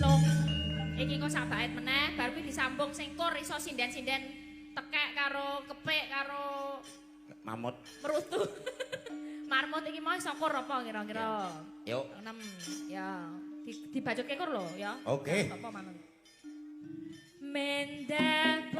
Lung. Iki kok sak bait meneh, bar kuwi disambung sing kur iso sinden-sinden tekek karo kepik karo mamut. merutu. Marmut iki mau iso kur apa kira-kira? Yuk. 6 ya. Dibajutke kur lho ya. Oke. Apa manut? Mendapaya